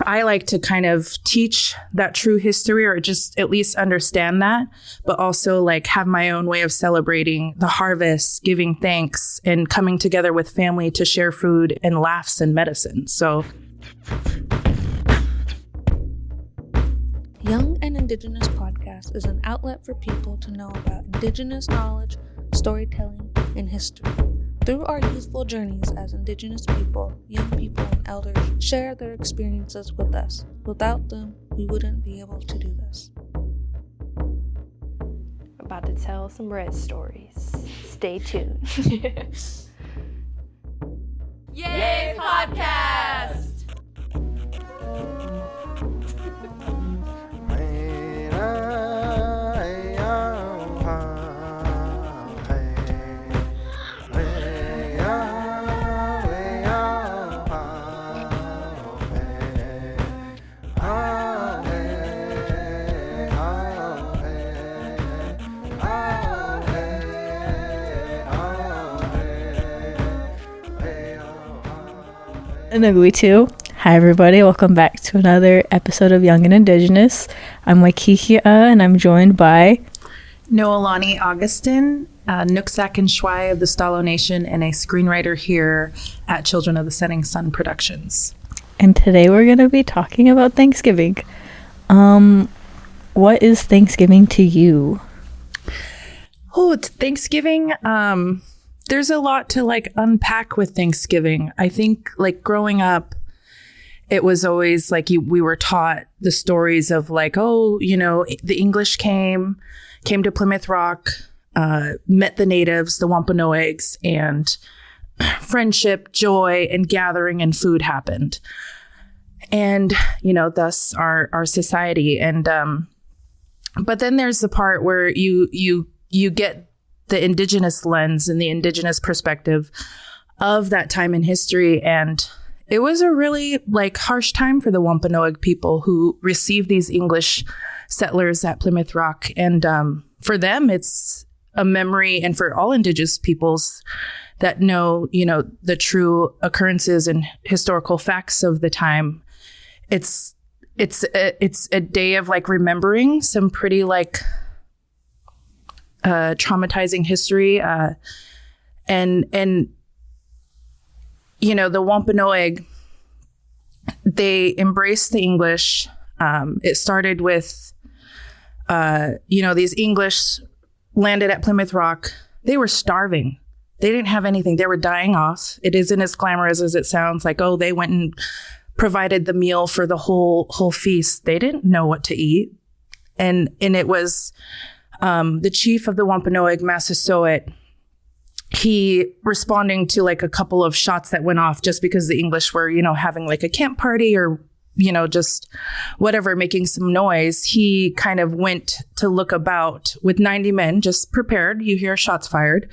I like to kind of teach that true history, or just at least understand that, but also like have my own way of celebrating the harvest, giving thanks, and coming together with family to share food and laughs and medicine. So Young and Indigenous Podcast is an outlet for people to know about Indigenous knowledge, storytelling, and history. Through our youthful journeys as Indigenous people, young people and elders share their experiences with us. Without them, we wouldn't be able to do this. About to tell some red stories. Stay tuned. Yay, podcast! Naguitu. Hi everybody, welcome back to another episode of Young and Indigenous. I'm Waikihia and I'm joined by Noelani Auguston, Nooksack and Shwai of the Stalo Nation, and a screenwriter here at Children of the Setting Sun Productions. And today we're going to be talking about Thanksgiving. What is Thanksgiving to you? Oh, it's Thanksgiving. There's a lot to like unpack with Thanksgiving. I think like growing up, it was always like we were taught the stories of like, oh, you know, the English came to Plymouth Rock, met the natives, the Wampanoags, and friendship, joy, and gathering and food happened. And, you know, thus our society. And but then there's the part where you get the Indigenous lens and the Indigenous perspective of that time in history. And it was a really like harsh time for the Wampanoag people who received these English settlers at Plymouth Rock. And for them, it's a memory, and for all Indigenous peoples that know, you know, the true occurrences and historical facts of the time, it's a day of like remembering some pretty like traumatizing history, and you know, the Wampanoag, they embraced the English. It started with you know, these English landed at Plymouth Rock. They were starving. They didn't have anything. They were dying off. It isn't as glamorous as it sounds. Like, oh, they went and provided the meal for the whole feast. They didn't know what to eat, and it was the chief of the Wampanoag, Massasoit, he responding to like a couple of shots that went off just because the English were, you know, having like a camp party or, you know, just whatever, making some noise. He kind of went to look about with 90 men, just prepared. You hear shots fired.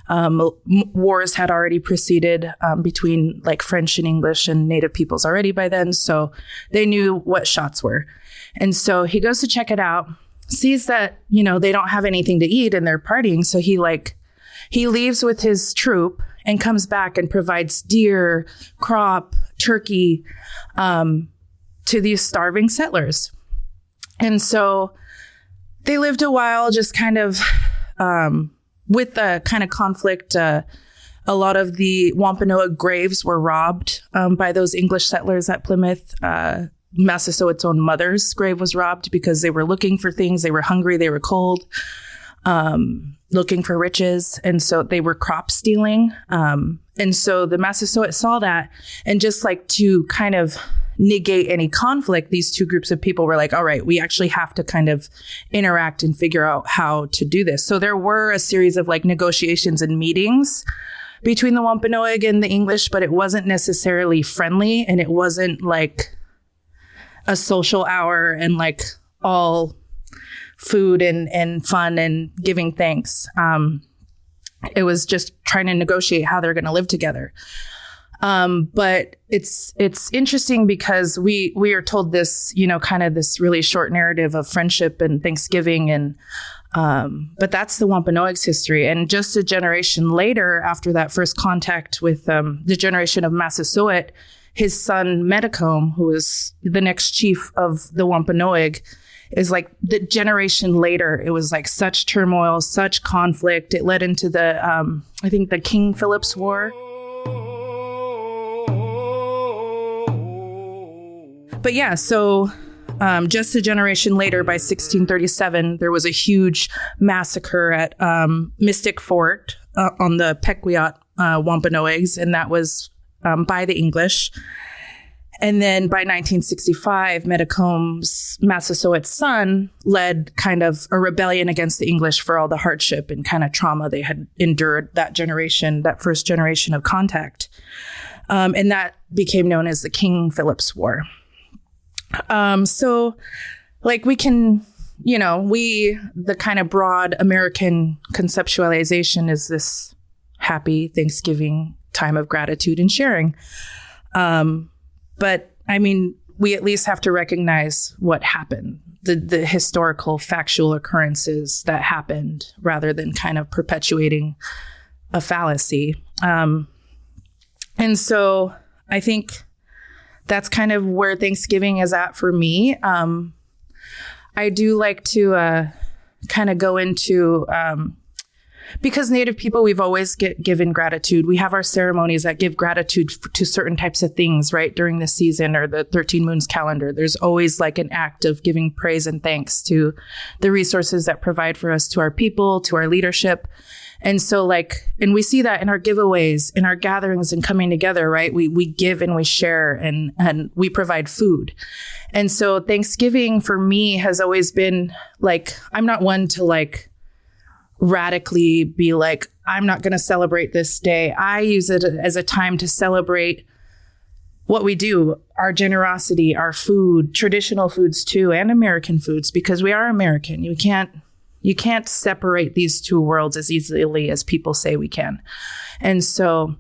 Wars had already proceeded between like French and English and Native peoples already by then. So they knew what shots were. And so he goes to check it out, sees that, you know, they don't have anything to eat and they're partying. So he leaves with his troop and comes back and provides deer, crop, turkey, to these starving settlers. And so they lived a while just kind of, with the kind of conflict, a lot of the Wampanoag graves were robbed, by those English settlers at Plymouth. Massasoit's own mother's grave was robbed because they were looking for things. They were hungry. They were cold, looking for riches. And so they were crop stealing. And so the Massasoit saw that, and just like to kind of negate any conflict, these two groups of people were like, all right, we actually have to kind of interact and figure out how to do this. So there were a series of like negotiations and meetings between the Wampanoag and the English, but it wasn't necessarily friendly, and it wasn't like a social hour and like all food and fun and giving thanks. It was just trying to negotiate how they're going to live together. But it's interesting because we are told this, you know, kind of this really short narrative of friendship and Thanksgiving, and but that's the Wampanoag's history. And just a generation later, after that first contact with the generation of Massasoit, his son Metacomb, who was the next chief of the Wampanoag, is like the generation later. It was like such turmoil, such conflict. It led into the, I think, the King Philip's War. But yeah, so just a generation later, by 1637, there was a huge massacre at Mystic Fort on the Pequot Wampanoags, and that was by the English. And then by 1965, Metacomb's Massasoit's son led kind of a rebellion against the English for all the hardship and kind of trauma they had endured that generation, that first generation of contact. And that became known as the King Philip's War. So like we can, the kind of broad American conceptualization is this happy Thanksgiving time of gratitude and sharing. But I mean, we at least have to recognize what happened, the historical factual occurrences that happened, rather than kind of perpetuating a fallacy. And so I think that's kind of where Thanksgiving is at for me. I do like to kind of go into, because Native people, we've always given gratitude. We have our ceremonies that give gratitude to certain types of things, right? During the season or the 13 Moons calendar, there's always like an act of giving praise and thanks to the resources that provide for us, to our people, to our leadership. And so and we see that in our giveaways, in our gatherings and coming together, right? We give and we share and we provide food. And so Thanksgiving for me has always been I'm not one to radically be I'm not going to celebrate this day. I use it as a time to celebrate what we do, our generosity, our food, traditional foods too, and American foods, because we are American. You can't separate these two worlds as easily as people say we can. And so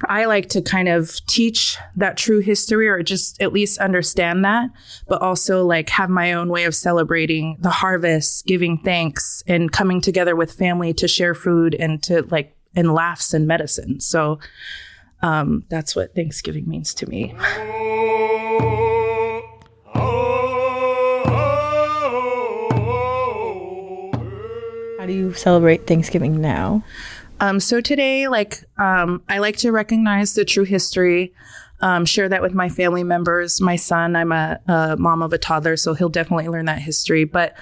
I like to kind of teach that true history, or just at least understand that, but also have my own way of celebrating the harvest, giving thanks, and coming together with family to share food and to and laughs and medicine. So that's what Thanksgiving means to me. How do you celebrate Thanksgiving now? So today, I like to recognize the true history, share that with my family members. My son, I'm a mom of a toddler, so he'll definitely learn that history. But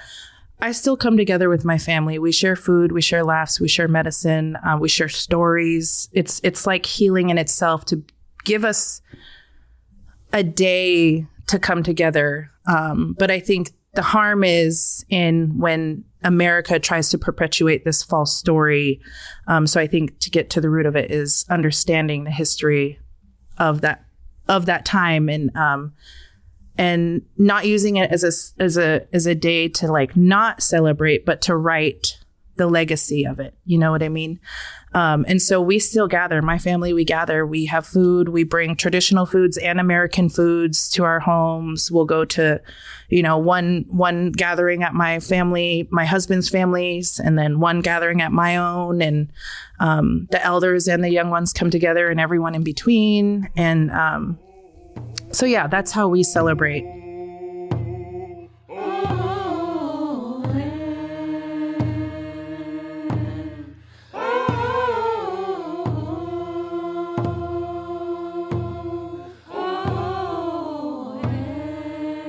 I still come together with my family. We share food, we share laughs, we share medicine, we share stories. It's like healing in itself to give us a day to come together. But I think the harm is in when America tries to perpetuate this false story. So I think to get to the root of it is understanding the history of that time, and not using it as a day to not celebrate, but to write the legacy of it. You know what I mean? And so we still gather. My family, we gather. We have food. We bring traditional foods and American foods to our homes. We'll go to, one gathering at my husband's families, and then one gathering at my own. And the elders and the young ones come together, and everyone in between. And so, yeah, that's how we celebrate.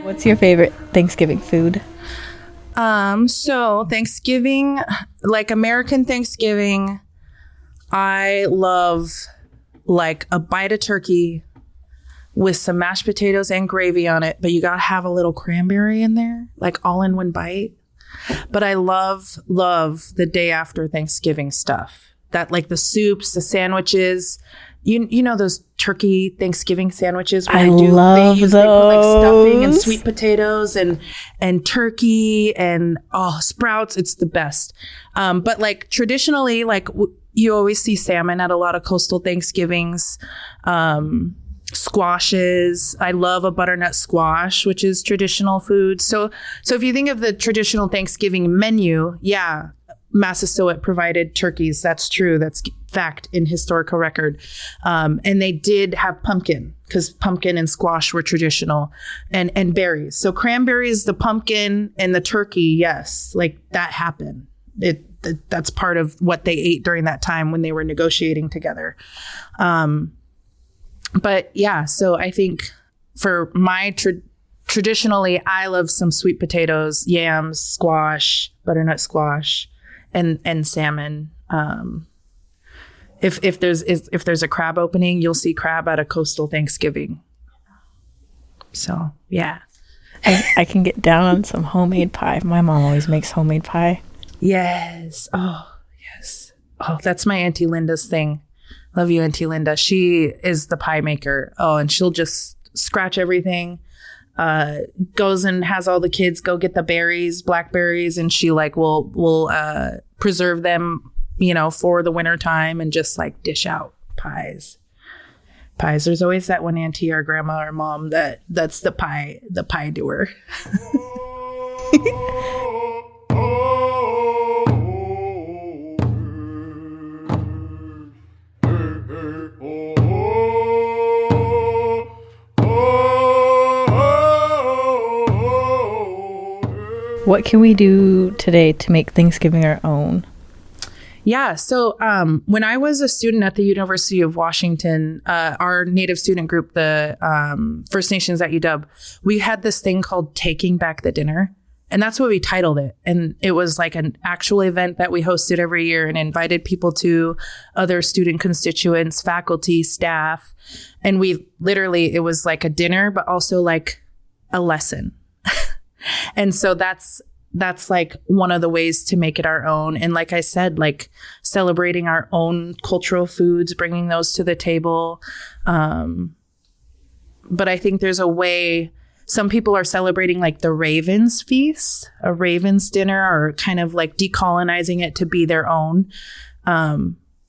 What's your favorite Thanksgiving food? So Thanksgiving, American Thanksgiving, I love a bite of turkey with some mashed potatoes and gravy on it, but you gotta have a little cranberry in there, all in one bite. But I love the day after Thanksgiving stuff, that the soups, the sandwiches. You know those turkey Thanksgiving sandwiches where they put stuffing and sweet potatoes and turkey and sprouts. It's the best. But traditionally, you always see salmon at a lot of coastal Thanksgivings. Squashes. I love a butternut squash, which is traditional food. So if you think of the traditional Thanksgiving menu, yeah, Massasoit provided turkeys. That's true. That's fact in historical record. And they did have pumpkin because pumpkin and squash were traditional, and berries. So cranberries, the pumpkin, and the turkey, yes, like that happened. That's part of what they ate during that time when they were negotiating together. But yeah, so I think for my traditionally, I love some sweet potatoes, yams, squash, butternut squash, and salmon. If there's a crab opening, you'll see crab at a coastal Thanksgiving. So yeah, I can get down on some homemade pie. My mom always makes homemade pie. Yes. Oh yes. Oh, that's my Auntie Linda's thing. Love you, Auntie Linda. She is the pie maker. Oh, and she'll just scratch everything. Goes and has all the kids go get the berries, blackberries, and she like will preserve them, for the winter time, and just like dish out pies. There's always that one auntie or grandma or mom that's the pie doer. What can we do today to make Thanksgiving our own? Yeah. So when I was a student at the University of Washington, our Native student group, the First Nations at UW, we had this thing called Taking Back the Dinner. And that's what we titled it. And it was like an actual event that we hosted every year and invited people to, other student constituents, faculty, staff. And it was like a dinner, but also like a lesson. And so that's like one of the ways to make it our own. And like I said, like celebrating our own cultural foods, bringing those to the table. But I think there's a way, some people are celebrating like the Ravens feast, a Ravens dinner, or kind of like decolonizing it to be their own.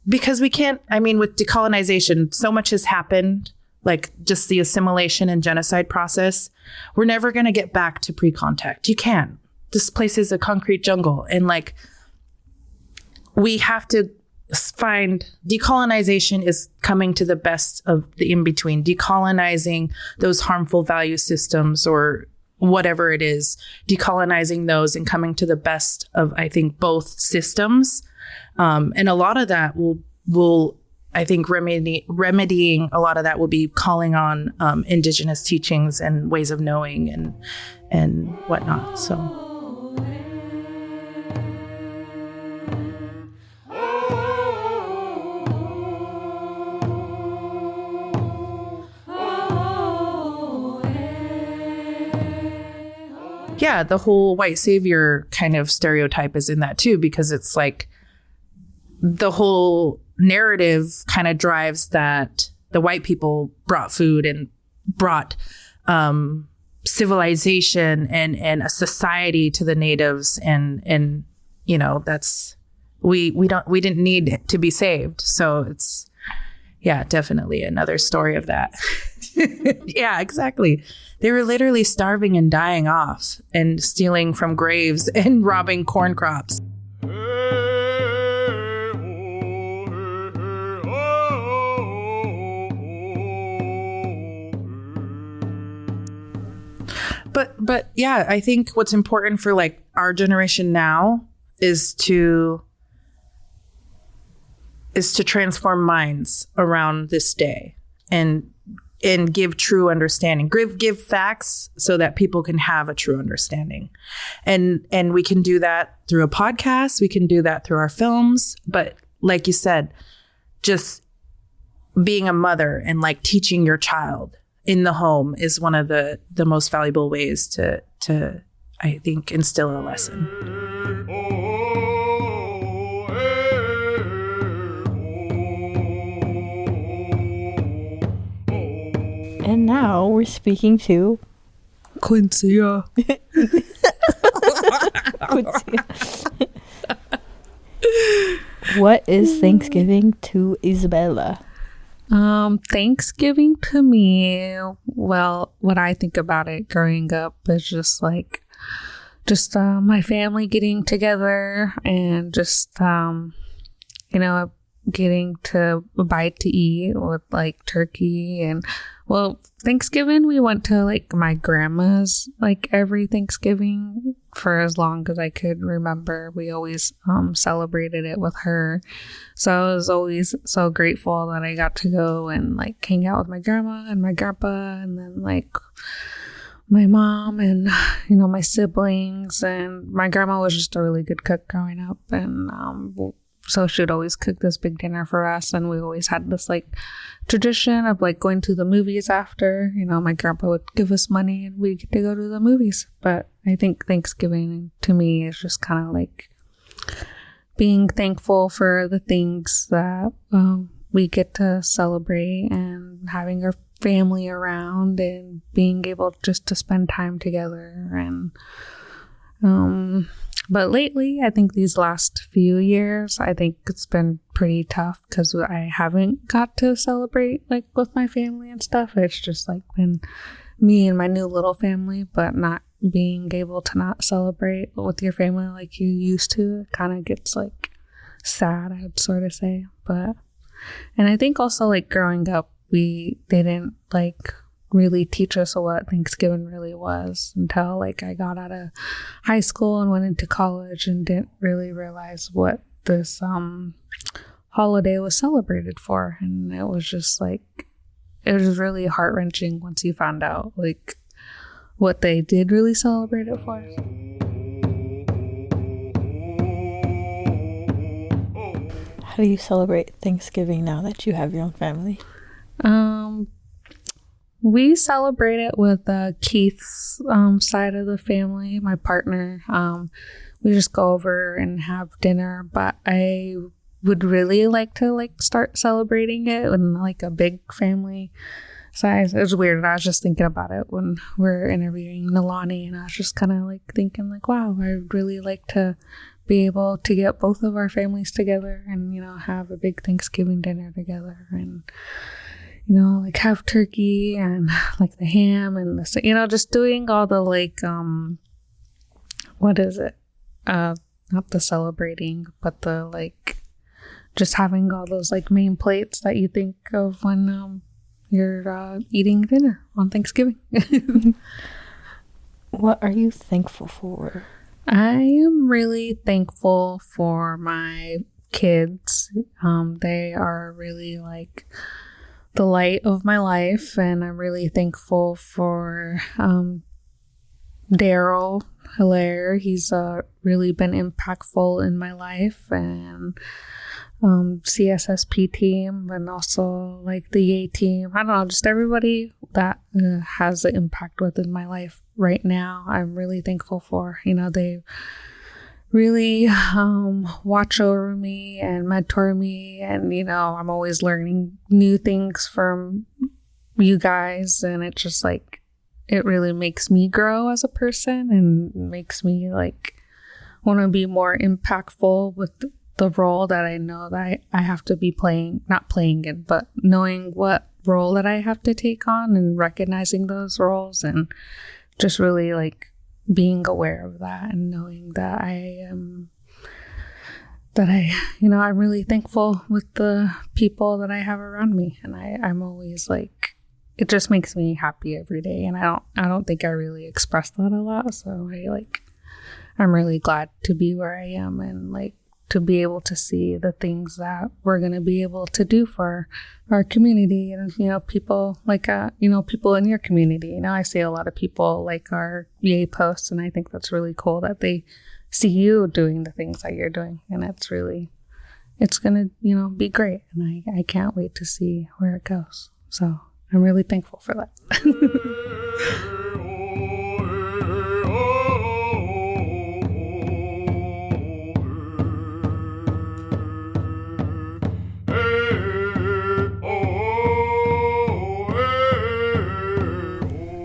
Because with decolonization, so much has happened. Like just the assimilation and genocide process, we're never going to get back to pre-contact. You can't. This place is a concrete jungle. And like, we have to find decolonization is coming to the best of the in-between, decolonizing those harmful value systems or whatever it is, decolonizing those and coming to the best of, I think, both systems. And a lot of that will I think remedying a lot of that will be calling on Indigenous teachings and ways of knowing and whatnot. So. Yeah, the whole white savior kind of stereotype is in that too, because it's like the whole narrative kind of drives that the white people brought food and brought civilization and a society to the natives, and that's we didn't need to be saved. So it's definitely another story of that. Yeah, exactly. They were literally starving and dying off and stealing from graves and robbing corn crops. But yeah, I think what's important for like our generation now is to transform minds around this day and give true understanding, give facts so that people can have a true understanding. And we can do that through a podcast. We can do that through our films. But like you said, just being a mother and like teaching your child in the home is one of the most valuable ways to I think instill a lesson. And now we're speaking to Quincy. What is Thanksgiving to Isabella? Thanksgiving to me, well, what I think about it growing up is just my family getting together and just, getting to a bite to eat with like turkey. And well, Thanksgiving we went to like my grandma's like every Thanksgiving for as long as I could remember. We always celebrated it with her, so I was always so grateful that I got to go and like hang out with my grandma and my grandpa, and then like my mom and my siblings. And my grandma was just a really good cook growing up, and so she would always cook this big dinner for us, and we always had this like tradition of like going to the movies after. My grandpa would give us money and we'd get to go to the movies. But I think Thanksgiving to me is just kind of like being thankful for the things that we get to celebrate, and having our family around, and being able just to spend time together. And but lately, I think these last few years, I think it's been pretty tough because I haven't got to celebrate like with my family and stuff. It's just like been me and my new little family, but not being able to not celebrate with your family like you used to. It kind of gets like sad, I'd sort of say. And I think also like growing up, they didn't like really teach us what Thanksgiving really was until like I got out of high school and went into college, and didn't really realize what this holiday was celebrated for. And it was just like, it was really heart-wrenching once you found out like what they did really celebrate it for. How do you celebrate Thanksgiving now that you have your own family? We celebrate it with Keith's side of the family, my partner. We just go over and have dinner, but I would really like to like start celebrating it in like a big family size. It was weird. I was just thinking about it when we're interviewing Noelani, and I was just kind of like thinking like, wow, I'd really like to be able to get both of our families together and have a big Thanksgiving dinner together, and like have turkey and like the ham and the, just doing all the like, what is it? Not the celebrating, but the like, just having all those like main plates that you think of when you're eating dinner on Thanksgiving. What are you thankful for? I am really thankful for my kids. They are really like the light of my life, and I'm really thankful for Daryl Hilaire. He's really been impactful in my life, and CSSP team, and also like the Yay team. I don't know, just everybody that has an impact within my life right now. I'm really thankful for. They really watch over me and mentor me, and I'm always learning new things from you guys, and it just like, it really makes me grow as a person, and makes me like want to be more impactful with the role that I know that I have to be playing, not playing it, but knowing what role that I have to take on, and recognizing those roles, and just really like being aware of that, and knowing that I'm really thankful with the people that I have around me. And I'm always like, it just makes me happy every day. And I don't think I really express that a lot. So I'm really glad to be where I am, and like to be able to see the things that we're going to be able to do for our community, and people like people in your community. I see a lot of people like our Yay posts, and I think that's really cool that they see you doing the things that you're doing, and it's gonna be great, and I can't wait to see where it goes. So I'm really thankful for that.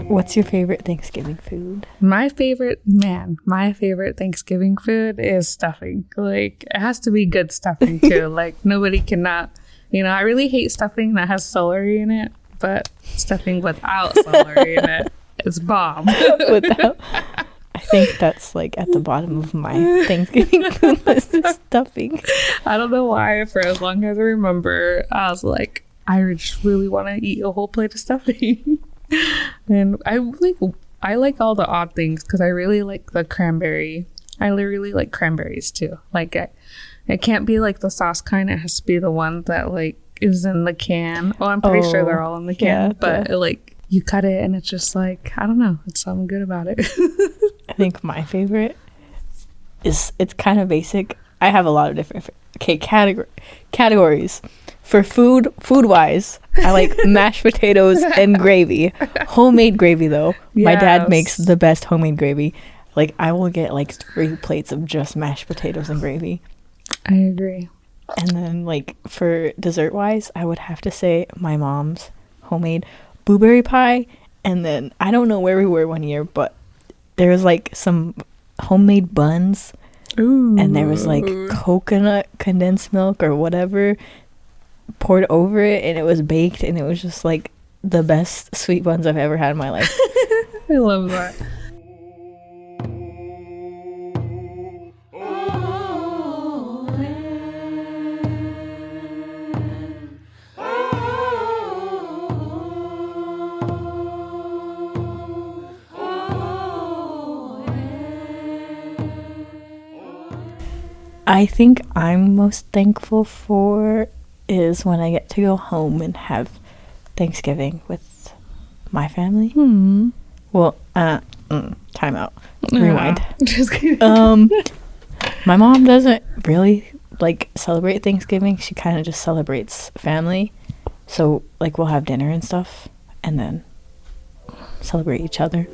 What's your favorite Thanksgiving food? My favorite Thanksgiving food is stuffing. Like, it has to be good stuffing too. Like, nobody cannot, I really hate stuffing that has celery in it, but stuffing without celery in it is bomb. I think that's like at the bottom of my Thanksgiving food list is stuffing. I don't know why. For as long as I remember, I was like, I just really want to eat a whole plate of stuffing. And I like all the odd things because I really like the cranberry. I really like cranberries too. Like it can't be like the sauce kind. It has to be the one that like is in the can. Well, I'm pretty sure they're all in the can, but like you cut it and it's just like, I don't know. It's something good about it. I think my favorite is, it's kind of basic. I have a lot of different categories. For food wise, I like mashed potatoes and gravy. Homemade gravy though. Yes. My dad makes the best homemade gravy. Like I will get like 3 plates of just mashed potatoes and gravy. I agree. And then like for dessert wise, I would have to say my mom's homemade blueberry pie. And then I don't know where we were one year, but there was like some homemade buns. Ooh. And there was like coconut condensed milk or whatever poured over it, and it was baked, and it was just like the best sweet buns I've ever had in my life. I love that. I think I'm most thankful for is when I get to go home and have Thanksgiving with my family. Well, time out. Rewind. Just kidding. My mom doesn't really like celebrate Thanksgiving. She kind of just celebrates family. So like we'll have dinner and stuff and then celebrate each other.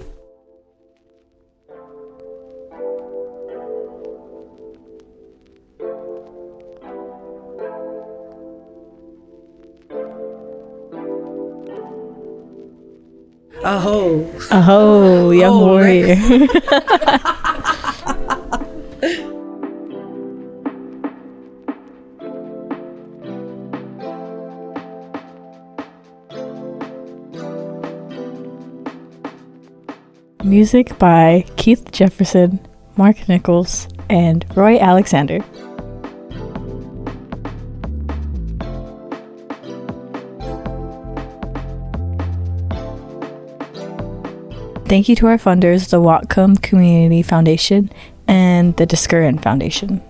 Oh, young warrior. Music by Keith Jefferson, Mark Nichols, and Roy Alexander. Thank you to our funders, the Whatcom Community Foundation and the Discurin Foundation.